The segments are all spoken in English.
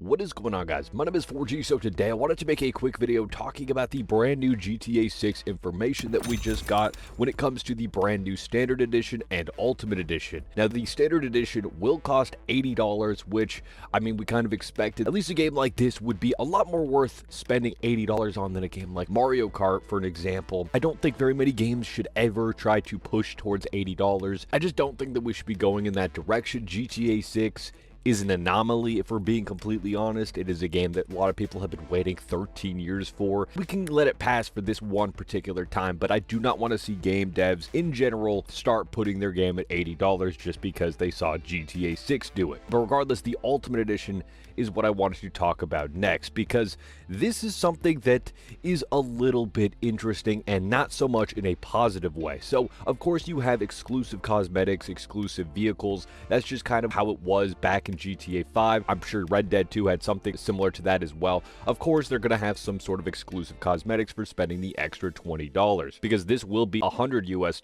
What is going on, guys? My name is 4G. So today I wanted to make a quick video talking about the brand new GTA 6 information that we just got when it comes to the brand new Standard Edition and Ultimate Edition. Now, the Standard Edition will cost $80, which, I mean, we kind of expected. At least a game like this would be a lot more worth spending $80 on than a game like Mario Kart, for an example. I don't think very many games should ever try to push towards $80. I just don't think that we should be going in that direction. GTA 6 is an anomaly, if we're being completely honest. It is a game that a lot of people have been waiting 13 years for. We can let it pass for this one particular time, but I do not want to see game devs in general start putting their game at $80 just because they saw GTA 6 do it. But regardless, the Ultimate Edition is what I wanted to talk about next, because this is something that is a little bit interesting and not so much in a positive way. So, of course, you have exclusive cosmetics, exclusive vehicles. That's just kind of how it was back in GTA 5. I'm sure Red Dead 2 had something similar to that as well. Of course, they're going to have some sort of exclusive cosmetics for spending the extra $20, because this will be $100 US.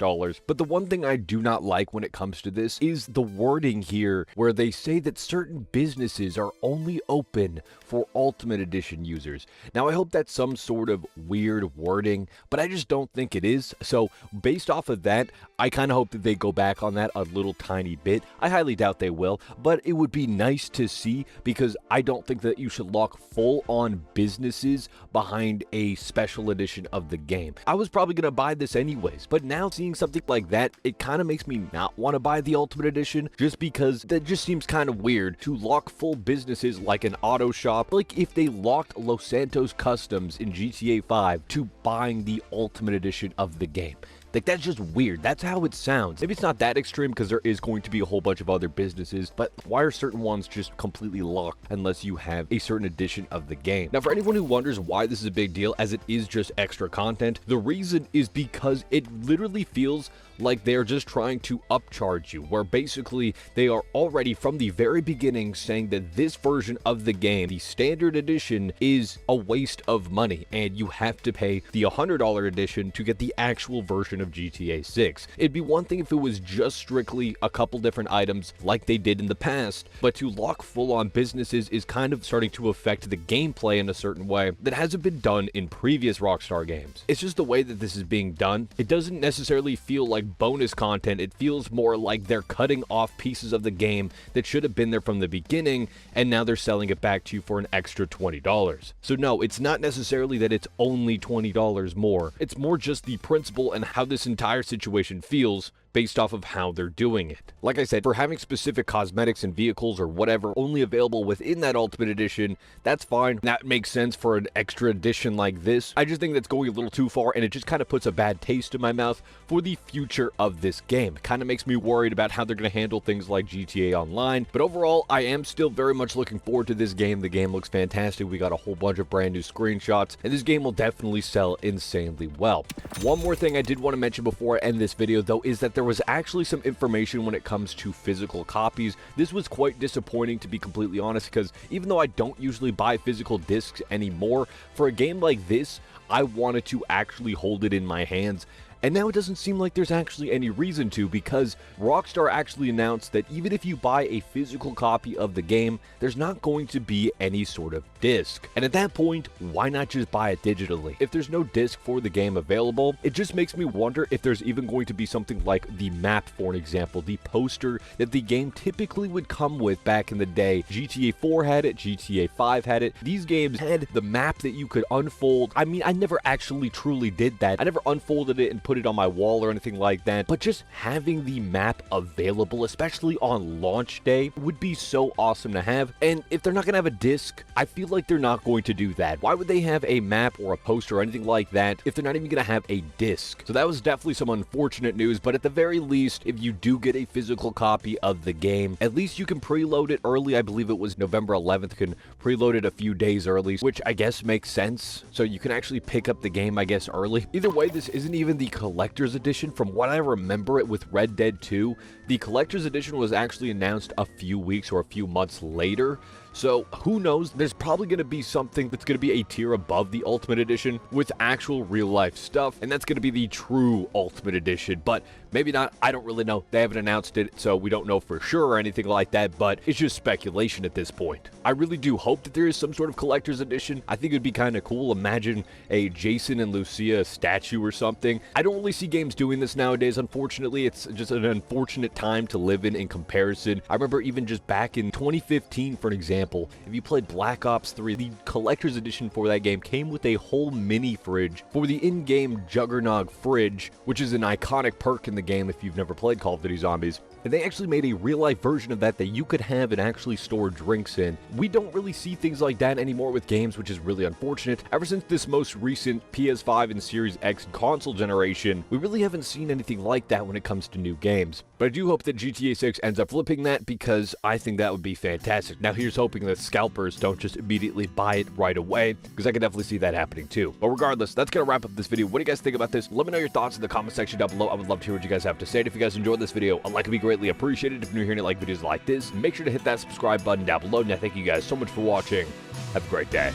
But the one thing I do not like when it comes to this is the wording here, where they say that certain businesses are only open for Ultimate Edition users. Now, I hope that's some sort of weird wording, but I just don't think it is. So based off of that, I kind of hope that they go back on that a little tiny bit. I highly doubt they will, but it would be nice to see, because I don't think that you should lock full-on businesses behind a special edition of the game. I was probably going to buy this anyways, but now seeing something like that, it kind of makes me not want to buy the Ultimate Edition, just because that just seems kind of weird to lock full businesses like an auto shop. Like if they locked Los Santos Customs in GTA 5 to buying the Ultimate Edition of the game. Like, that's just weird. That's how it sounds. Maybe it's not that extreme, because there is going to be a whole bunch of other businesses, but why are certain ones just completely locked unless you have a certain edition of the game? Now, for anyone who wonders why this is a big deal, as it is just extra content, the reason is because it literally feels like they're just trying to upcharge you, where basically they are already from the very beginning saying that this version of the game, the Standard Edition, is a waste of money, and you have to pay the $100 edition to get the actual version of GTA 6. It'd be one thing if it was just strictly a couple different items like they did in the past, but to lock full-on businesses is kind of starting to affect the gameplay in a certain way that hasn't been done in previous Rockstar games. It's just the way that this is being done. It doesn't necessarily feel like bonus content. It feels more like they're cutting off pieces of the game that should have been there from the beginning, and now they're selling it back to you for an extra $20. So no, it's not necessarily that it's only $20 more. It's more just the principle and how this entire situation feels based off of how they're doing it. Like I said, for having specific cosmetics and vehicles or whatever only available within that Ultimate Edition, that's fine. That makes sense for an extra edition like this. I just think that's going a little too far, and it just kind of puts a bad taste in my mouth for the future of this game. It kind of makes me worried about how they're going to handle things like GTA Online. But overall, I am still very much looking forward to this game. The game looks fantastic. We got a whole bunch of brand new screenshots, and this game will definitely sell insanely well. One more thing I did want to mention before I end this video, though, is that there was actually some information when it comes to physical copies. This was quite disappointing, to be completely honest, because even though I don't usually buy physical discs anymore, for a game like this, I wanted to actually hold it in my hands. And now it doesn't seem like there's actually any reason to, because Rockstar actually announced that even if you buy a physical copy of the game, there's not going to be any sort of disc. And at that point, why not just buy it digitally? If there's no disc for the game available, it just makes me wonder if there's even going to be something like the map, for an example, the poster that the game typically would come with back in the day. GTA 4 had it, GTA 5 had it. These games had the map that you could unfold. I mean, I never actually truly did that. I never unfolded it and put it on my wall or anything like that, but just having the map available, especially on launch day, would be so awesome to have. And if they're not gonna have a disc, I feel like they're not going to do that. Why would they have a map or a poster or anything like that if they're not even gonna have a disc? So that was definitely some unfortunate news, but at the very least, if you do get a physical copy of the game, at least you can preload it early. I believe it was November 11th, you can preload it a few days early, which I guess makes sense. So you can actually pick up the game, I guess, early. Either way, this isn't even the collector's edition. From what I remember it with Red Dead 2, the collector's edition was actually announced a few weeks or a few months later. So who knows, there's probably going to be something that's going to be a tier above the Ultimate Edition with actual real life stuff, and that's going to be the true Ultimate Edition, but maybe not. I don't really know. They haven't announced it, so we don't know for sure or anything like that, but it's just speculation at this point. I really do hope that there is some sort of collector's edition. I think it'd be kind of cool. Imagine a Jason and Lucia statue or something. I don't really see games doing this nowadays, unfortunately. It's just an unfortunate time to live in comparison. I remember even just back in 2015, for an example, if you played Black Ops 3, the collector's edition for that game came with a whole mini fridge for the in-game Juggernog fridge, which is an iconic perk in the game if you've never played Call of Duty Zombies. And they actually made a real-life version of that you could have and actually store drinks in. We don't really see things like that anymore with games, which is really unfortunate. Ever since this most recent PS5 and Series X console generation, we really haven't seen anything like that when it comes to new games. But I do hope that GTA 6 ends up flipping that, because I think that would be fantastic. Now here's hoping that scalpers don't just immediately buy it right away, because I can definitely see that happening too. But regardless, that's going to wrap up this video. What do you guys think about this? Let me know your thoughts in the comment section down below. I would love to hear what you guys have to say. And if you guys enjoyed this video, a like would be greatly appreciated. If you're new here and you like videos like this, make sure to hit that subscribe button down below. And I thank you guys so much for watching. Have a great day.